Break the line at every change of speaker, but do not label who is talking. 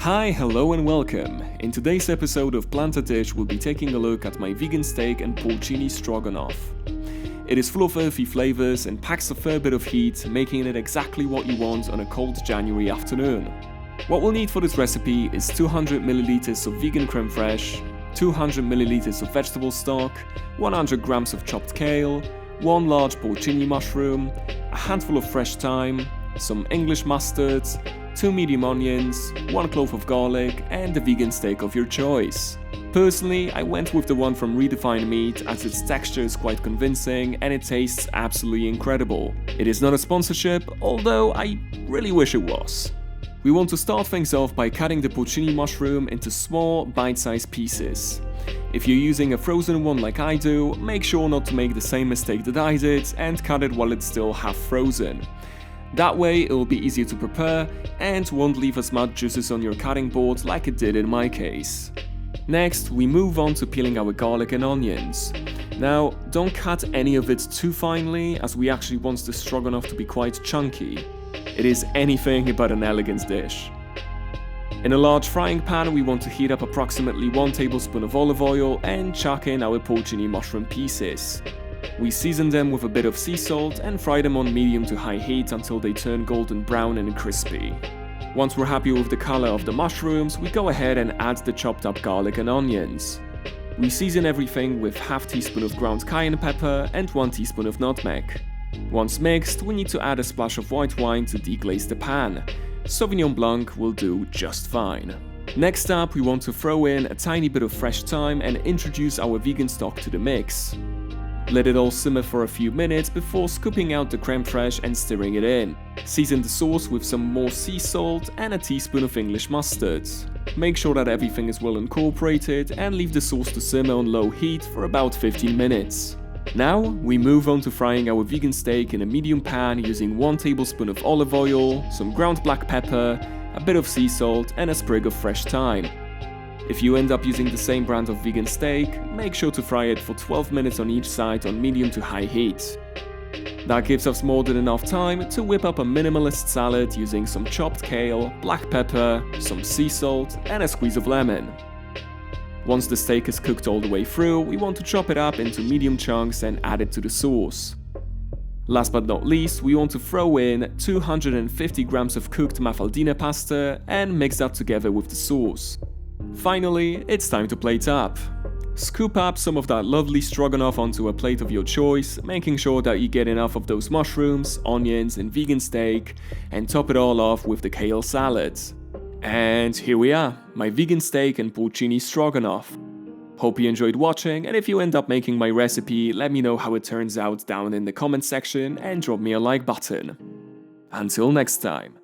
Hi, hello and welcome. In today's episode of Plant a Dish, we'll be taking a look at my vegan steak and porcini stroganoff. It is full of earthy flavors and packs a fair bit of heat, making it exactly what you want on a cold January afternoon. What we'll need for this recipe is 200 ml of vegan crème fraiche, 200 ml of vegetable stock, 100 grams of chopped kale, 1 large porcini mushroom, a handful of fresh thyme, some English mustard, 2 medium onions, 1 clove of garlic, and a vegan steak of your choice. Personally, I went with the one from Redefine Meat as its texture is quite convincing and it tastes absolutely incredible. It is not a sponsorship, although I really wish it was. We want to start things off by cutting the porcini mushroom into small, bite-sized pieces. If you're using a frozen one like I do, make sure not to make the same mistake that I did and cut it while it's still half frozen. That way it will be easier to prepare and won't leave as much juices on your cutting board like it did in my case. Next, we move on to peeling our garlic and onions. Now, don't cut any of it too finely, as we actually want the stroganoff to be quite chunky. It is anything but an elegant dish. In a large frying pan, we want to heat up approximately 1 tablespoon of olive oil and chuck in our porcini mushroom pieces. We season them with a bit of sea salt and fry them on medium to high heat until they turn golden brown and crispy. Once we're happy with the color of the mushrooms, we go ahead and add the chopped up garlic and onions. We season everything with half teaspoon of ground cayenne pepper and 1 teaspoon of nutmeg. Once mixed, we need to add a splash of white wine to deglaze the pan. Sauvigon Blanc will do just fine. Next up, we want to throw in a tiny bit of fresh thyme and introduce our vegan stock to the mix. Let it all simmer for a few minutes before scooping out the crème fraiche and stirring it in. Season the sauce with some more sea salt and a teaspoon of English mustard. Make sure that everything is well incorporated and leave the sauce to simmer on low heat for about 15 minutes. Now, we move on to frying our vegan steak in a medium pan using 1 tablespoon of olive oil, some ground black pepper, a bit of sea salt and a sprig of fresh thyme. If you end up using the same brand of vegan steak, make sure to fry it for 12 minutes on each side on medium to high heat. That gives us more than enough time to whip up a minimalist salad using some chopped kale, black pepper, some sea salt, and a squeeze of lemon. Once the steak is cooked all the way through, we want to chop it up into medium chunks and add it to the sauce. Last but not least, we want to throw in 250 grams of cooked mafaldine pasta and mix that together with the sauce. Finally, it's time to plate up. Scoop up some of that lovely stroganoff onto a plate of your choice, making sure that you get enough of those mushrooms, onions and vegan steak, and top it all off with the kale salad. And here we are, my vegan steak and porcini stroganoff. Hope you enjoyed watching, and if you end up making my recipe, let me know how it turns out down in the comment section and drop me a like button. Until next time.